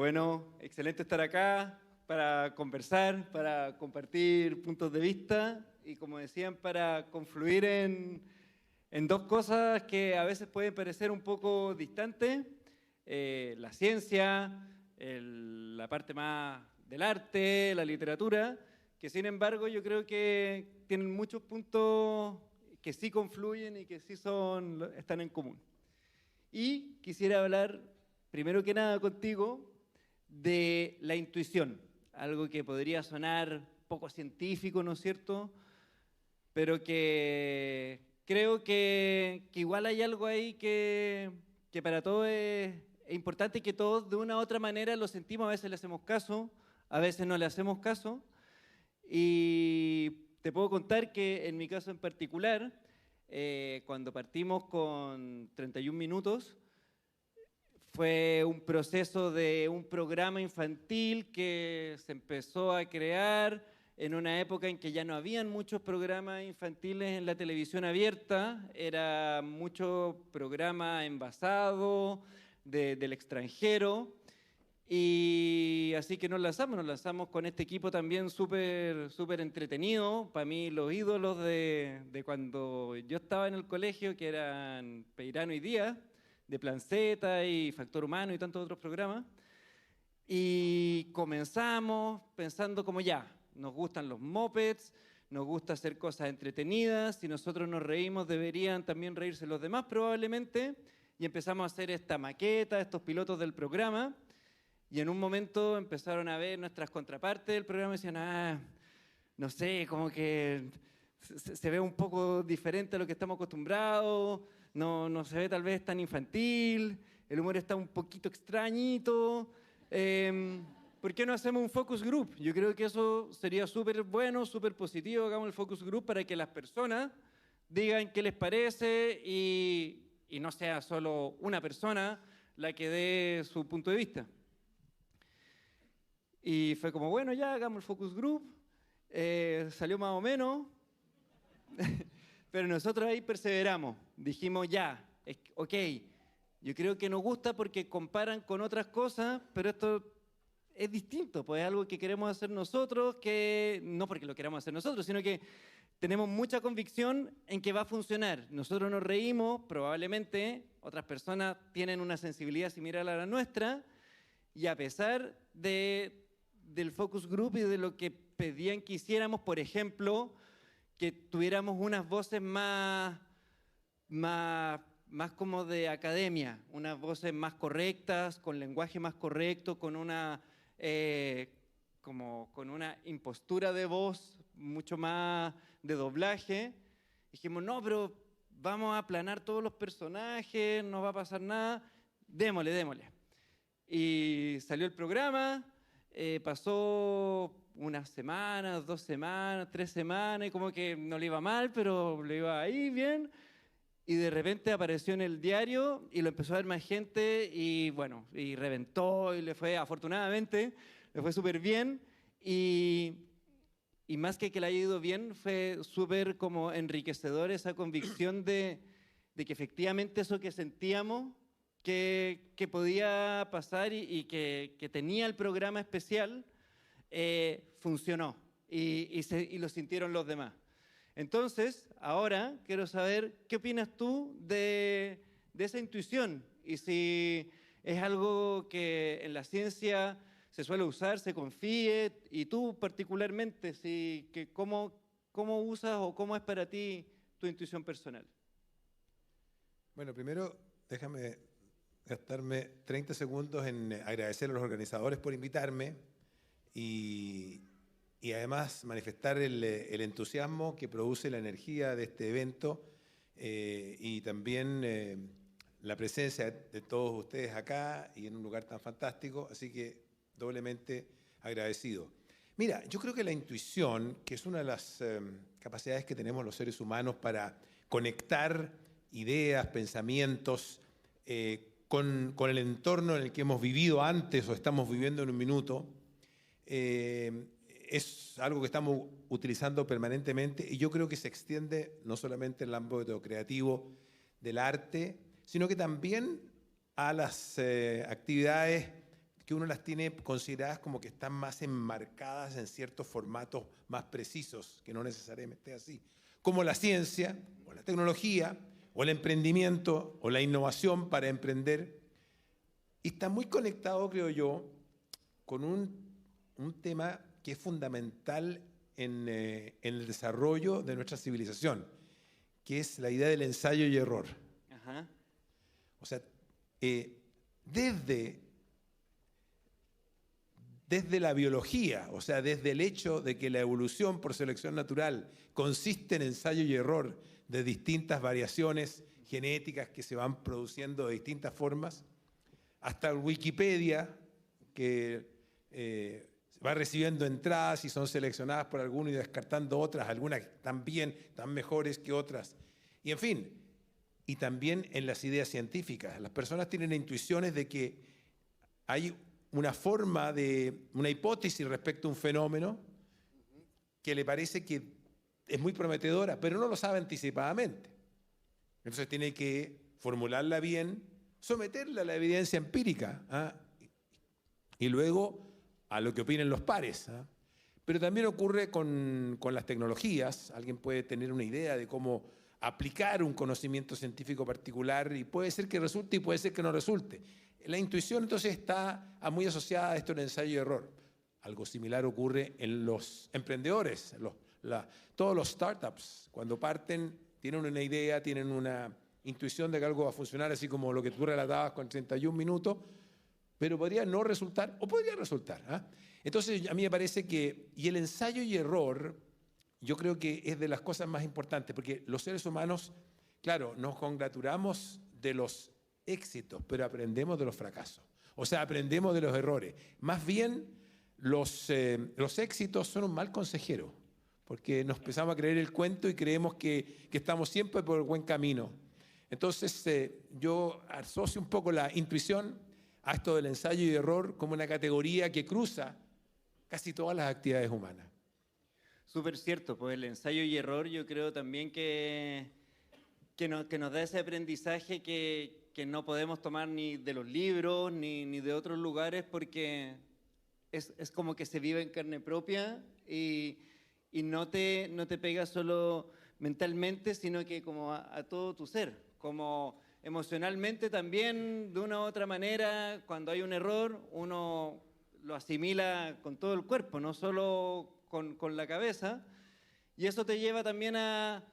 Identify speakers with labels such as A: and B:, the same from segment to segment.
A: Bueno, excelente estar acá para conversar, para compartir puntos de vista y, como decían, para confluir en dos cosas que a veces pueden parecer un poco distantes, la ciencia, la parte más del arte, la literatura, que sin embargo yo creo que tienen muchos puntos que sí confluyen y que sí están en común. Y quisiera hablar, primero que nada, contigo de la intuición, algo que podría sonar poco científico, ¿no es cierto? Pero que creo que igual hay algo ahí que para todos es importante y que todos de una u otra manera lo sentimos, a veces le hacemos caso, a veces no le hacemos caso. Y te puedo contar que en mi caso en particular, cuando partimos con 31 minutos, fue un proceso de un programa infantil que se empezó a crear en una época en que ya no habían muchos programas infantiles en la televisión abierta, era mucho programa envasado del extranjero, y así que nos lanzamos con este equipo también súper entretenido. Para mí los ídolos de cuando yo estaba en el colegio, que eran Peirano y Díaz, de Plan Z y Factor Humano y tantos otros programas. Y comenzamos pensando como ya, nos gustan los mopeds, nos gusta hacer cosas entretenidas, si nosotros nos reímos deberían también reírse los demás probablemente, y empezamos a hacer esta maqueta, estos pilotos del programa, y en un momento empezaron a ver nuestras contrapartes del programa y decían, no sé, como que se ve un poco diferente a lo que estamos acostumbrados, no se ve tal vez tan infantil, el humor está un poquito extrañito. ¿Por qué no hacemos un focus group? Yo creo que eso sería súper bueno, súper positivo, hagamos el focus group para que las personas digan qué les parece y no sea solo una persona la que dé su punto de vista. Y fue como, bueno, ya hagamos el focus group, salió más o menos, pero nosotros ahí perseveramos, dijimos ya, ok, yo creo que nos gusta porque comparan con otras cosas, pero esto es distinto, pues es algo que queremos hacer nosotros, que no porque lo queramos hacer nosotros, sino que tenemos mucha convicción en que va a funcionar. Nosotros nos reímos, probablemente otras personas tienen una sensibilidad similar a la nuestra, y a pesar del focus group y de lo que pedían que hiciéramos, por ejemplo, que tuviéramos unas voces más como de academia, unas voces más correctas, con lenguaje más correcto, con una impostura de voz mucho más de doblaje. Dijimos, no, pero vamos a aplanar todos los personajes, no va a pasar nada, démosle. Y salió el programa, pasó unas semanas, 2 semanas, 3 semanas, y como que no le iba mal, pero le iba ahí bien. Y de repente apareció en el diario y lo empezó a ver más gente y bueno, y reventó y le fue, afortunadamente, le fue súper bien. Y más que le haya ido bien, fue súper como enriquecedor esa convicción de que efectivamente eso que sentíamos que podía pasar y que tenía el programa especial, funcionó y lo sintieron los demás. Entonces, ahora quiero saber qué opinas tú de esa intuición y si es algo que en la ciencia se suele usar, se confíe, y tú particularmente, ¿cómo usas o cómo es para ti tu intuición personal?
B: Bueno, primero déjame gastarme 30 segundos en agradecer a los organizadores por invitarme y además manifestar el entusiasmo que produce la energía de este evento y también la presencia de todos ustedes acá y en un lugar tan fantástico, así que doblemente agradecido. Mira, yo creo que la intuición, que es una de las capacidades que tenemos los seres humanos para conectar ideas, pensamientos con el entorno en el que hemos vivido antes o estamos viviendo en un minuto, es algo que estamos utilizando permanentemente y yo creo que se extiende no solamente en el ámbito creativo del arte, sino que también a las actividades que uno las tiene consideradas como que están más enmarcadas en ciertos formatos más precisos, que no necesariamente es así, como la ciencia, o la tecnología, o el emprendimiento, o la innovación para emprender. Y está muy conectado, creo yo, con un tema que es fundamental en el desarrollo de nuestra civilización, que es la idea del ensayo y error.
A: Ajá.
B: O sea, desde la biología, o sea, desde el hecho de que la evolución por selección natural consiste en ensayo y error de distintas variaciones genéticas que se van produciendo de distintas formas, hasta el Wikipedia, que va recibiendo entradas y son seleccionadas por algunos y descartando otras, algunas también tan mejores que otras. Y en fin, y también en las ideas científicas. Las personas tienen intuiciones de que hay una forma de, una hipótesis respecto a un fenómeno que le parece que es muy prometedora, pero no lo sabe anticipadamente. Entonces tiene que formularla bien, someterla a la evidencia empírica, ¿ah? Y luego a lo que opinen los pares, ¿ah? Pero también ocurre con las tecnologías. Alguien puede tener una idea de cómo aplicar un conocimiento científico particular y puede ser que resulte y puede ser que no resulte. La intuición entonces está muy asociada a esto en ensayo y error. Algo similar ocurre en los emprendedores, todos los startups. Cuando parten, tienen una idea, tienen una intuición de que algo va a funcionar, así como lo que tú relatabas con 31 minutos, pero podría no resultar o podría resultar, ¿ah? Entonces, a mí me parece que, y el ensayo y error, yo creo que es de las cosas más importantes, porque los seres humanos, claro, nos congratulamos de los éxitos, pero aprendemos de los fracasos. O sea, aprendemos de los errores. Más bien, los éxitos son un mal consejero, porque nos empezamos a creer el cuento y creemos que estamos siempre por el buen camino. Entonces, yo asocio un poco la intuición a esto del ensayo y error como una categoría que cruza casi todas las actividades humanas.
A: Súper cierto, pues el ensayo y error yo creo también que nos da ese aprendizaje que no podemos tomar ni de los libros ni de otros lugares, porque es como que se vive en carne propia y no te pega solo mentalmente, sino que como a todo tu ser, como emocionalmente también, de una u otra manera. Cuando hay un error, uno lo asimila con todo el cuerpo, no solo con la cabeza, y eso te lleva también a,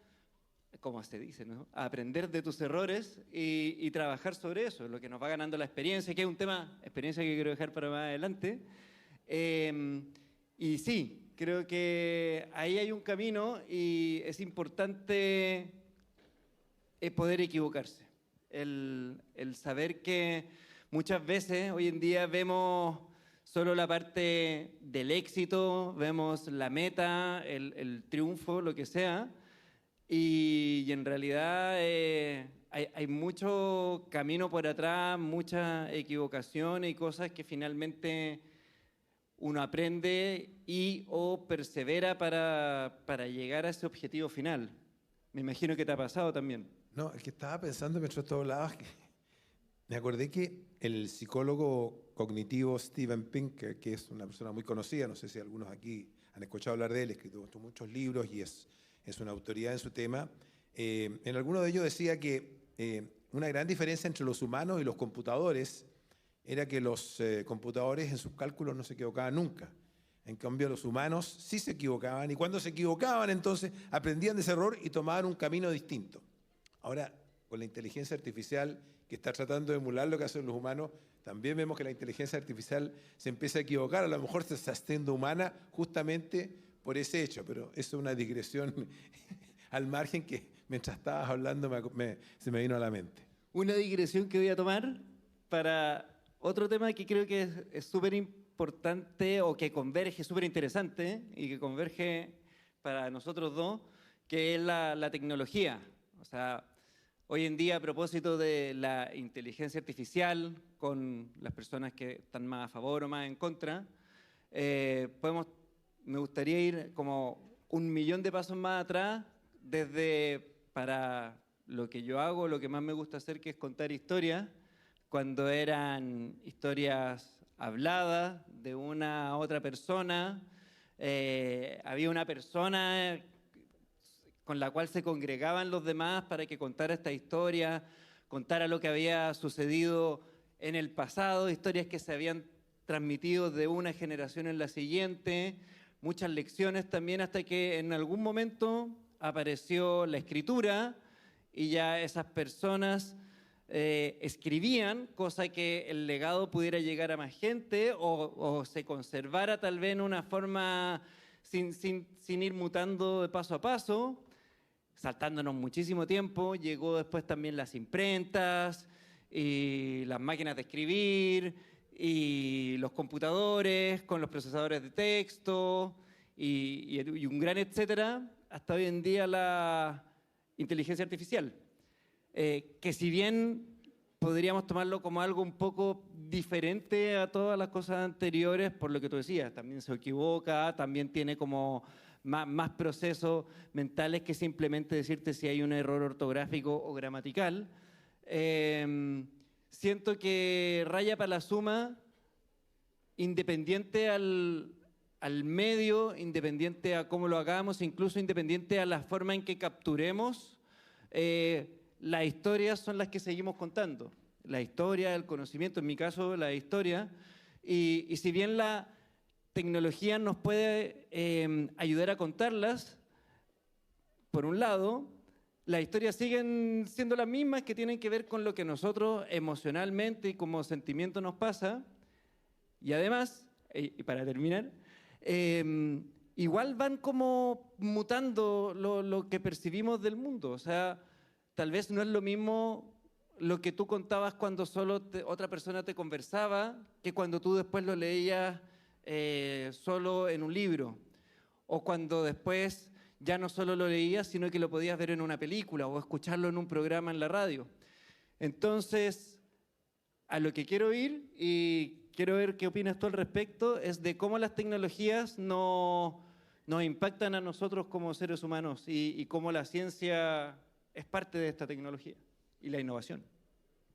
A: como se dice, ¿no?, a aprender de tus errores y trabajar sobre eso, lo que nos va ganando la experiencia, que es un tema, experiencia que quiero dejar para más adelante. Y sí, creo que ahí hay un camino y es importante poder equivocarse, el saber que muchas veces hoy en día vemos solo la parte del éxito, vemos la meta, el triunfo, lo que sea, y en realidad hay mucho camino por atrás, muchas equivocaciones y cosas que finalmente uno aprende y o persevera para llegar a ese objetivo final. Me imagino que te ha pasado también.
B: No, es que estaba pensando mientras tú hablabas, me acordé que el psicólogo cognitivo Steven Pinker, que es una persona muy conocida, no sé si algunos aquí han escuchado hablar de él, ha escrito muchos libros y es una autoridad en su tema, en alguno de ellos decía que una gran diferencia entre los humanos y los computadores era que los computadores en sus cálculos no se equivocaban nunca. En cambio, los humanos sí se equivocaban, y cuando se equivocaban, entonces aprendían de ese error y tomaban un camino distinto. Ahora, con la inteligencia artificial que está tratando de emular lo que hacen los humanos, también vemos que la inteligencia artificial se empieza a equivocar. A lo mejor se está haciendo humana justamente por ese hecho, pero eso es una digresión al margen que mientras estabas hablando se me vino a la mente.
A: Una digresión que voy a tomar para otro tema que creo que es súper importante o que converge, súper interesante y que converge para nosotros dos, que es la tecnología. O sea, hoy en día, a propósito de la inteligencia artificial, con las personas que están más a favor o más en contra, me gustaría ir como 1.000.000 de pasos más atrás, desde para lo que yo hago, lo que más me gusta hacer, que es contar historias, cuando eran historias hablada de una a otra persona. Había una persona con la cual se congregaban los demás para que contara esta historia, contara lo que había sucedido en el pasado, historias que se habían transmitido de una generación en la siguiente, muchas lecciones también, hasta que en algún momento apareció la escritura y ya esas personas escribían, cosa que el legado pudiera llegar a más gente o se conservara tal vez en una forma sin ir mutando de paso a paso. Saltándonos muchísimo tiempo, llegó después también las imprentas y las máquinas de escribir y los computadores con los procesadores de texto y un gran etcétera, hasta hoy en día la inteligencia artificial, que si bien podríamos tomarlo como algo un poco diferente a todas las cosas anteriores, por lo que tú decías, también se equivoca, también tiene como más procesos mentales que simplemente decirte si hay un error ortográfico o gramatical. Siento que raya para la suma, independiente al medio, independiente a cómo lo hagamos, incluso independiente a la forma en que capturemos, las historias son las que seguimos contando. La historia, el conocimiento, en mi caso la historia, y si bien la tecnología nos puede ayudar a contarlas, por un lado, las historias siguen siendo las mismas, que tienen que ver con lo que nosotros emocionalmente y como sentimiento nos pasa, y además, y para terminar, igual van como mutando lo que percibimos del mundo. O sea, tal vez no es lo mismo lo que tú contabas cuando solo otra persona te conversaba que cuando tú después lo leías solo en un libro, o cuando después ya no solo lo leías, sino que lo podías ver en una película o escucharlo en un programa en la radio. Entonces, a lo que quiero ir, y quiero ver qué opinas tú al respecto, es de cómo las tecnologías nos impactan a nosotros como seres humanos y cómo la ciencia es parte de esta tecnología y la innovación.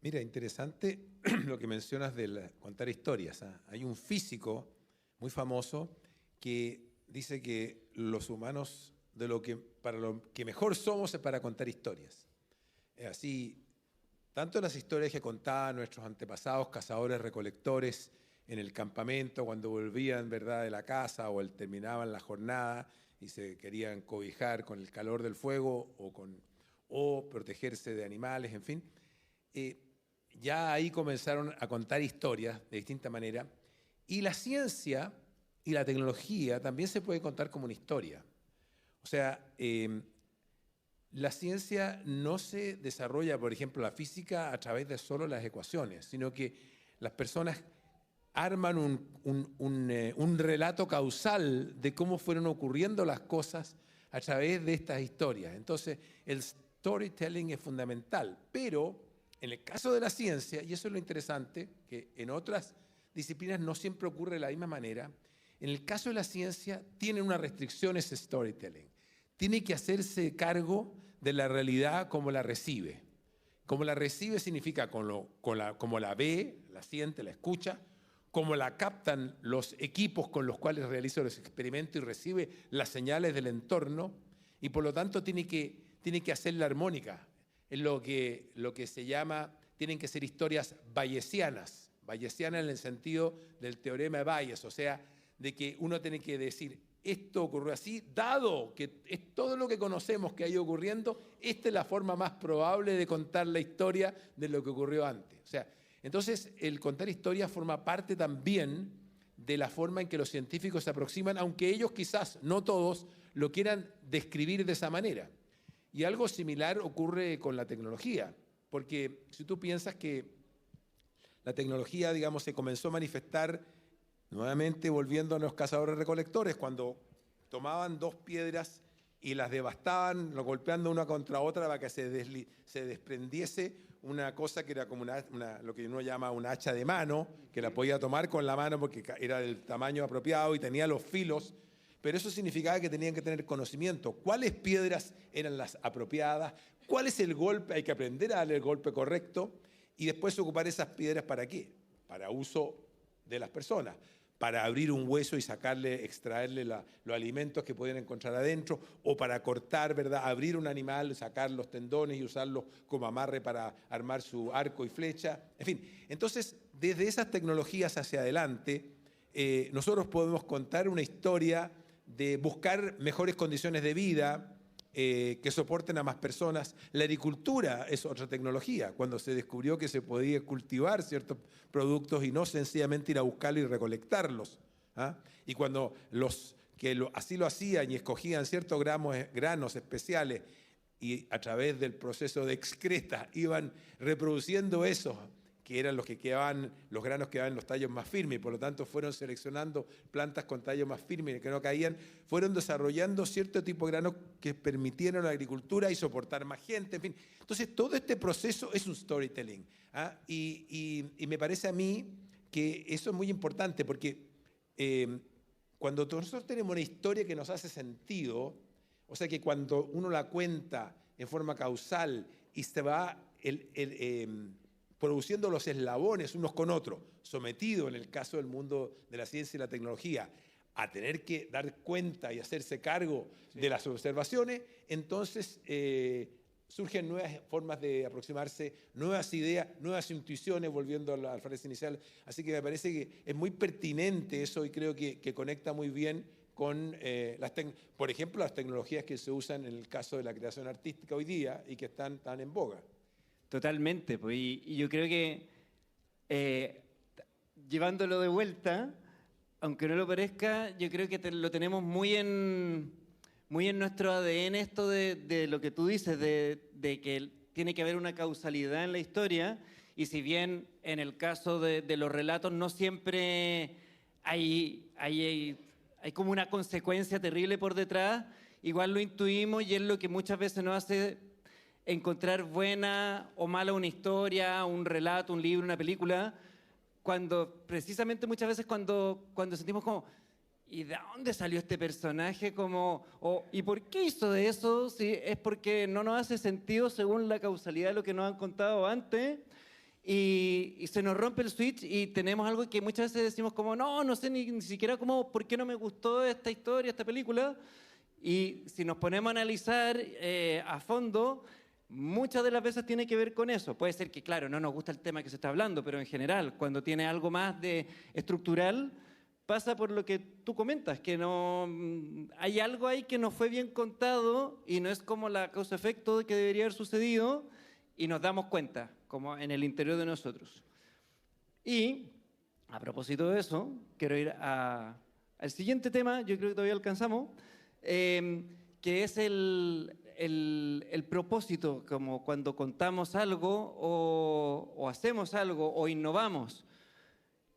B: Mira, interesante lo que mencionas de contar historias, ¿eh? Hay un físico muy famoso que dice que los humanos para lo que mejor somos es para contar historias. Así, tanto las historias que contaban nuestros antepasados, cazadores, recolectores, en el campamento, cuando volvían, ¿verdad?, de la casa o terminaban la jornada y se querían cobijar con el calor del fuego o protegerse de animales, en fin. Ya ahí comenzaron a contar historias de distinta manera. Y la ciencia y la tecnología también se puede contar como una historia. O sea, la ciencia no se desarrolla, por ejemplo, la física a través de solo las ecuaciones, sino que las personas arman un relato causal de cómo fueron ocurriendo las cosas a través de estas historias. Entonces, el storytelling es fundamental, pero en el caso de la ciencia, y eso es lo interesante, que en otras disciplinas no siempre ocurre de la misma manera, en el caso de la ciencia tiene una restricción ese storytelling. Tiene que hacerse cargo de la realidad como la recibe. Como la recibe significa como la ve, la siente, la escucha, como la captan los equipos con los cuales realiza los experimentos y recibe las señales del entorno, y por lo tanto tiene que hacer la armónica. Es lo que se llama, tienen que ser historias bayesianas en el sentido del teorema de Bayes, o sea, de que uno tiene que decir, esto ocurrió así, dado que es todo lo que conocemos que ha ido ocurriendo, esta es la forma más probable de contar la historia de lo que ocurrió antes. O sea, entonces el contar historias forma parte también de la forma en que los científicos se aproximan, aunque ellos quizás, no todos, lo quieran describir de esa manera. Y algo similar ocurre con la tecnología, porque si tú piensas que la tecnología, digamos, se comenzó a manifestar nuevamente volviendo a los cazadores-recolectores, cuando tomaban dos piedras y las devastaban, golpeando una contra otra para que se desprendiese una cosa que era como lo que uno llama una hacha de mano, que la podía tomar con la mano porque era del tamaño apropiado y tenía los filos, pero eso significaba que tenían que tener conocimiento. ¿Cuáles piedras eran las apropiadas? ¿Cuál es el golpe? Hay que aprender a darle el golpe correcto y después ocupar esas piedras ¿para qué? Para uso de las personas, para abrir un hueso y extraerle los alimentos que pueden encontrar adentro, o para cortar, ¿verdad? Abrir un animal, sacar los tendones y usarlos como amarre para armar su arco y flecha. En fin, entonces, desde esas tecnologías hacia adelante, nosotros podemos contar una historia de buscar mejores condiciones de vida, que soporten a más personas. La agricultura es otra tecnología. Cuando se descubrió que se podía cultivar ciertos productos y no sencillamente ir a buscarlos y recolectarlos, ¿ah? Y cuando así lo hacían y escogían ciertos granos especiales y a través del proceso de excreta iban reproduciendo esos, que eran los granos que quedaban en los tallos más firmes, y por lo tanto fueron seleccionando plantas con tallos más firmes que no caían, fueron desarrollando cierto tipo de granos que permitieron la agricultura y soportar más gente, en fin. Entonces, todo este proceso es un storytelling, ¿ah? Y me parece a mí que eso es muy importante, porque cuando nosotros tenemos una historia que nos hace sentido, o sea que cuando uno la cuenta en forma causal y se va produciendo los eslabones unos con otros, sometido en el caso del mundo de la ciencia y la tecnología a tener que dar cuenta y hacerse cargo de las observaciones, entonces surgen nuevas formas de aproximarse, nuevas ideas, nuevas intuiciones, volviendo a la frase inicial. Así que me parece que es muy pertinente eso y creo que conecta muy bien con, por ejemplo, las tecnologías que se usan en el caso de la creación artística hoy día y que están tan en boga.
A: Totalmente, pues, y yo creo que llevándolo de vuelta, aunque no lo parezca, yo creo que lo tenemos muy en nuestro ADN esto de lo que tú dices, de que tiene que haber una causalidad en la historia, y si bien en el caso de los relatos no siempre hay como una consecuencia terrible por detrás, igual lo intuimos y es lo que muchas veces nos hace encontrar buena o mala una historia, un relato, un libro, una película, precisamente muchas veces cuando sentimos como, ¿y de dónde salió este personaje? ¿Y por qué hizo eso? Sí, es porque no nos hace sentido según la causalidad de lo que nos han contado antes, y se nos rompe el switch y tenemos algo que muchas veces decimos como, no sé ni siquiera por qué no me gustó esta historia, esta película, y si nos ponemos a analizar a fondo, muchas de las veces tiene que ver con eso. Puede ser que, claro, no nos gusta el tema que se está hablando, pero en general, cuando tiene algo más de estructural, pasa por lo que tú comentas, que no hay algo ahí que no fue bien contado y no es como la causa-efecto que debería haber sucedido, y nos damos cuenta, como en el interior de nosotros. Y, a propósito de eso, quiero ir al siguiente tema, yo creo que todavía alcanzamos, que es el propósito, como cuando contamos algo o hacemos algo o innovamos.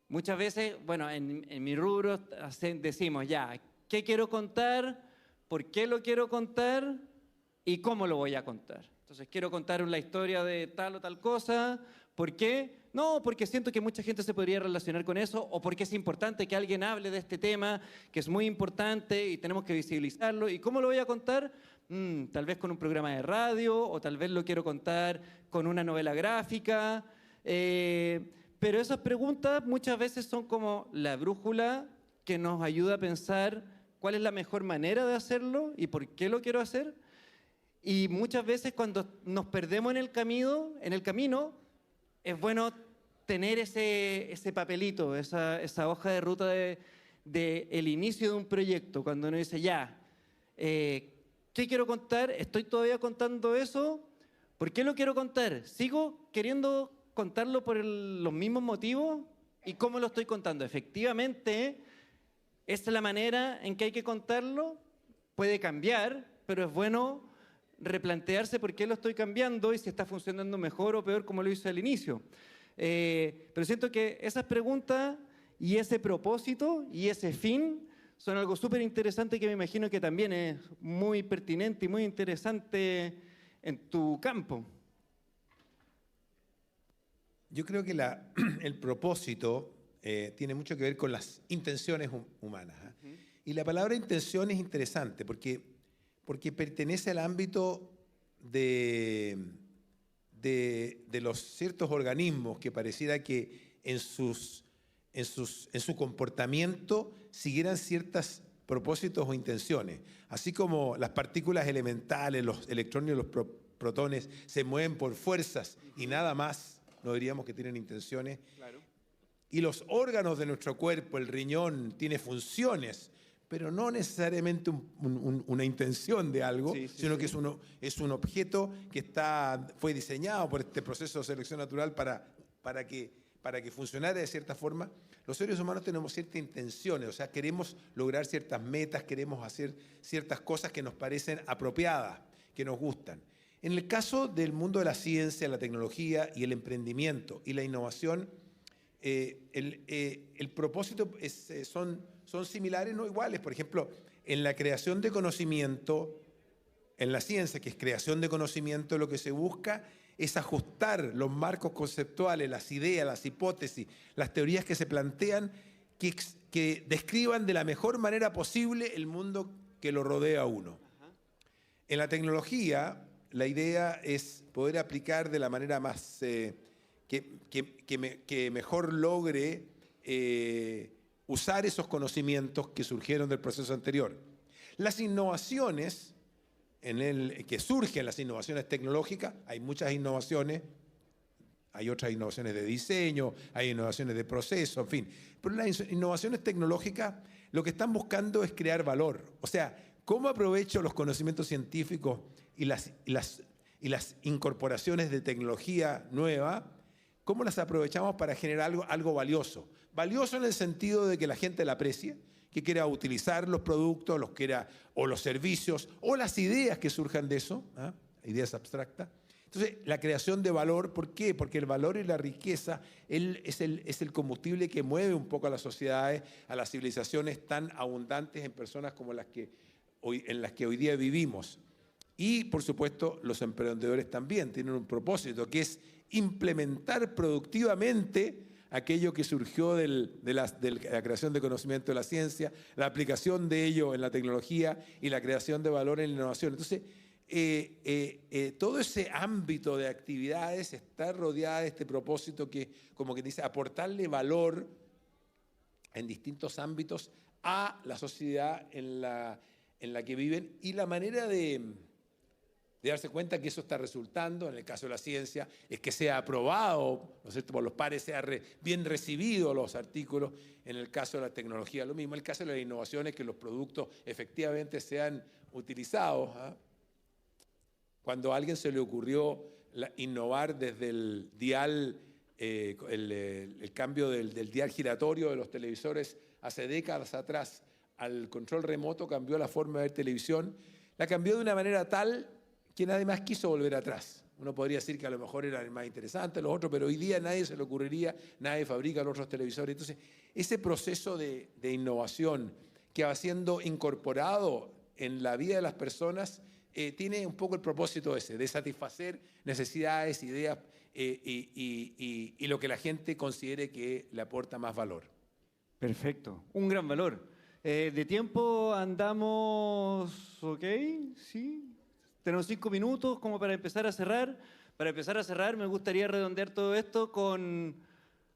A: Muchas veces, bueno, en mi rubro decimos ya, ¿qué quiero contar? ¿Por qué lo quiero contar? ¿Y cómo lo voy a contar? Entonces, quiero contar la historia de tal o tal cosa. ¿Por qué? No, porque siento que mucha gente se podría relacionar con eso, o porque es importante que alguien hable de este tema, que es muy importante y tenemos que visibilizarlo. ¿Y cómo lo voy a contar? Tal vez con un programa de radio, o tal vez lo quiero contar con una novela gráfica. Pero esas preguntas muchas veces son como la brújula que nos ayuda a pensar cuál es la mejor manera de hacerlo y por qué lo quiero hacer. Y muchas veces cuando nos perdemos en el camino, es bueno tener ese papelito, esa hoja de ruta de el inicio de un proyecto, cuando uno dice ya, ¿qué quiero contar? ¿Estoy todavía contando eso? ¿Por qué lo quiero contar? ¿Sigo queriendo contarlo por los mismos motivos? ¿Y cómo lo estoy contando? Efectivamente, ¿esa es la manera en que hay que contarlo? Puede cambiar, pero es bueno replantearse por qué lo estoy cambiando y si está funcionando mejor o peor como lo hice al inicio. Pero siento que esas preguntas y ese propósito y ese fin son algo súper interesante que me imagino que también es muy pertinente y muy interesante en tu campo.
B: Yo creo que el propósito tiene mucho que ver con las intenciones humanas. ¿Eh? Y la palabra intención es interesante porque pertenece al ámbito de los ciertos organismos que pareciera que en sus en su comportamiento siguieran ciertos propósitos o intenciones. Así como las partículas elementales, los electrones y los protones se mueven por fuerzas y nada más, no diríamos que tienen intenciones.
A: Claro.
B: Y los órganos de nuestro cuerpo, el riñón, tiene funciones, pero no necesariamente una intención de algo, sino que es un objeto que fue diseñado por este proceso de selección natural para que funcionara de cierta forma. Los seres humanos tenemos ciertas intenciones, o sea, queremos lograr ciertas metas, queremos hacer ciertas cosas que nos parecen apropiadas, que nos gustan. En el caso del mundo de la ciencia, la tecnología y el emprendimiento y la innovación, el propósito son similares, no iguales. Por ejemplo, en la creación de conocimiento, en la ciencia, que es creación de conocimiento, lo que se busca es ajustar los marcos conceptuales, las ideas, las hipótesis, las teorías que se plantean, que describan de la mejor manera posible el mundo que lo rodea a uno. En la tecnología, la idea es poder aplicar de la manera más que mejor logre usar esos conocimientos que surgieron del proceso anterior. Las innovaciones que surgen, las innovaciones tecnológicas, hay muchas innovaciones, hay otras innovaciones de diseño, hay innovaciones de proceso, en fin. Pero las innovaciones tecnológicas lo que están buscando es crear valor. O sea, ¿cómo aprovecho los conocimientos científicos y las incorporaciones de tecnología nueva? ¿Cómo las aprovechamos para generar algo valioso? Valioso en el sentido de que la gente la aprecie, que quiera utilizar los productos, o los servicios, o las ideas que surjan de eso, ideas abstractas. Entonces, la creación de valor, ¿por qué? Porque el valor y la riqueza es el combustible que mueve un poco a las sociedades, a las civilizaciones tan abundantes en personas como en las que hoy día vivimos. Y, por supuesto, los emprendedores también tienen un propósito, que es implementar productivamente aquello que surgió de la creación de conocimiento de la ciencia, la aplicación de ello en la tecnología y la creación de valor en la innovación. Entonces, todo ese ámbito de actividades está rodeado de este propósito que, como que dice, aportarle valor en distintos ámbitos a la sociedad en la que viven, y la manera de darse cuenta que eso está resultando, en el caso de la ciencia, es que sea aprobado, ¿no es cierto?, por los pares, sea bien recibido los artículos. En el caso de la tecnología, lo mismo. En el caso de la innovación es que los productos efectivamente sean utilizados. Cuando a alguien se le ocurrió innovar desde el dial, el cambio del dial giratorio de los televisores hace décadas atrás al control remoto, cambió la forma de ver televisión. La cambió de una manera tal que nadie más quiso volver atrás. Uno podría decir que a lo mejor eran más interesantes los otros, pero hoy día nadie se le ocurriría, nadie fabrica los otros televisores. Entonces, ese proceso de innovación que va siendo incorporado en la vida de las personas tiene un poco el propósito ese, de satisfacer necesidades, ideas y lo que la gente considere que le aporta más valor.
A: Perfecto, un gran valor. De tiempo andamos, ¿ok? Sí. Tenemos 5 minutos como para empezar a cerrar. Para empezar a cerrar, me gustaría redondear todo esto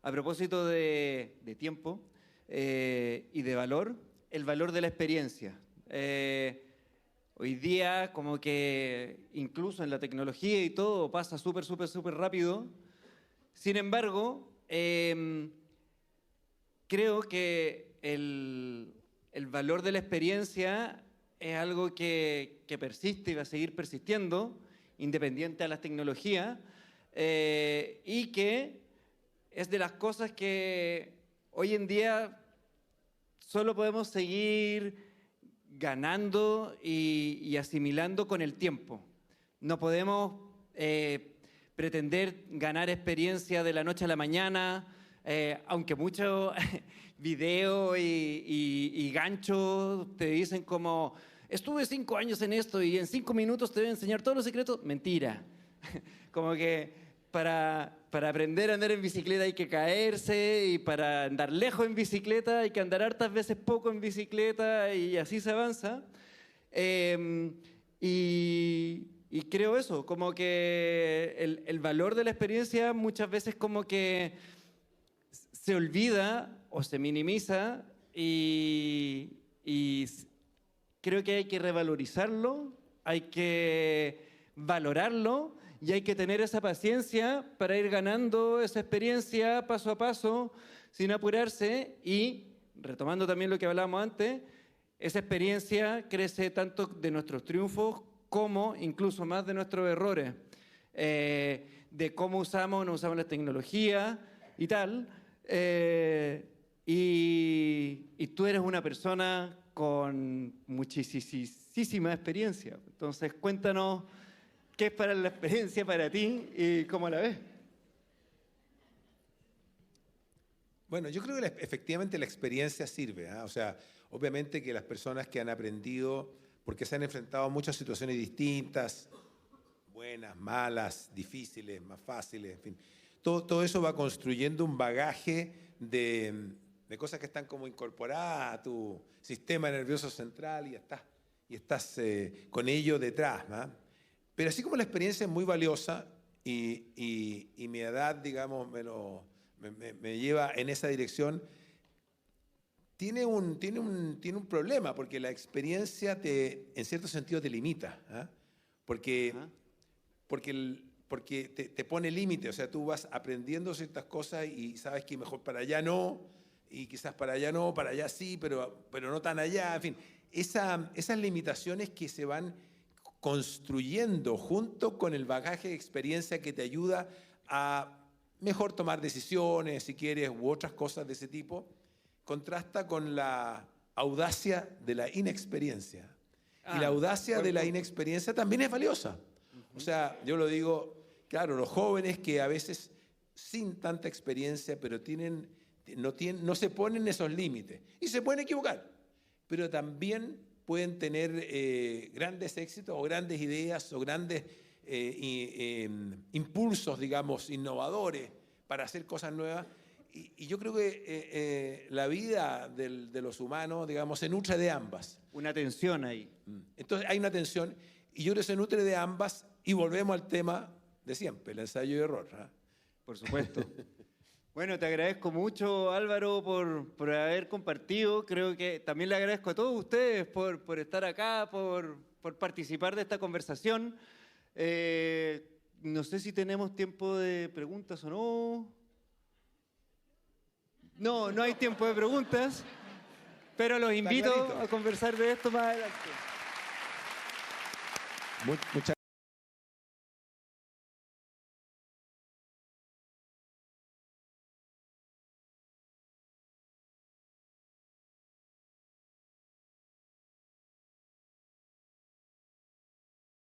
A: a propósito de tiempo y de valor, el valor de la experiencia. Hoy día, como que incluso en la tecnología y todo pasa súper rápido. Sin embargo, creo que el valor de la experiencia es algo que persiste y va a seguir persistiendo, independiente a las tecnologías, y que es de las cosas que hoy en día solo podemos seguir ganando y asimilando con el tiempo. No podemos pretender ganar experiencia de la noche a la mañana, aunque muchos videos y ganchos te dicen como: estuve 5 años en esto y en 5 minutos te voy a enseñar todos los secretos. Mentira. Como que para aprender a andar en bicicleta hay que caerse, y para andar lejos en bicicleta hay que andar hartas veces poco en bicicleta, y así se avanza. Y creo eso, como que el valor de la experiencia muchas veces como que se olvida o se minimiza y creo que hay que revalorizarlo, hay que valorarlo y hay que tener esa paciencia para ir ganando esa experiencia paso a paso, sin apurarse y, retomando también lo que hablábamos antes, esa experiencia crece tanto de nuestros triunfos como incluso más de nuestros errores, de cómo usamos o no usamos la tecnología y tal. Y tú eres una persona con muchísima experiencia. Entonces, cuéntanos qué es para la experiencia para ti y cómo la ves.
B: Bueno, yo creo que efectivamente la experiencia sirve, ¿eh? O sea, obviamente que las personas que han aprendido, porque se han enfrentado a muchas situaciones distintas, buenas, malas, difíciles, más fáciles, en fin, todo eso va construyendo un bagaje de cosas que están como incorporadas a tu sistema nervioso central y estás con ello detrás, ¿no? Pero así como la experiencia es muy valiosa y mi edad, digamos, me lleva en esa dirección, tiene un problema, porque la experiencia en cierto sentido te limita, ¿eh? Porque te pone límite, o sea, tú vas aprendiendo ciertas cosas y sabes que mejor para allá no, y quizás para allá no, para allá sí, pero no tan allá, en fin. Esas limitaciones que se van construyendo junto con el bagaje de experiencia que te ayuda a mejor tomar decisiones, si quieres, u otras cosas de ese tipo, contrasta con la audacia de la inexperiencia. Y la audacia de la inexperiencia también es valiosa. O sea, yo lo digo, claro, los jóvenes que a veces sin tanta experiencia, pero no se ponen esos límites. Y se pueden equivocar, pero también pueden tener grandes éxitos o grandes ideas o grandes impulsos, digamos, innovadores para hacer cosas nuevas. Y yo creo que la vida de los humanos, digamos, se nutre de ambas.
A: Una tensión ahí.
B: Entonces hay una tensión y yo creo que se nutre de ambas y volvemos al tema de siempre, el ensayo y error, ¿eh?
A: Por supuesto. Bueno, te agradezco mucho, Álvaro, por haber compartido. Creo que también le agradezco a todos ustedes por estar acá, por participar de esta conversación. No sé si tenemos tiempo de preguntas o no. No hay tiempo de preguntas, pero los invito a conversar de esto más adelante.
B: Muchas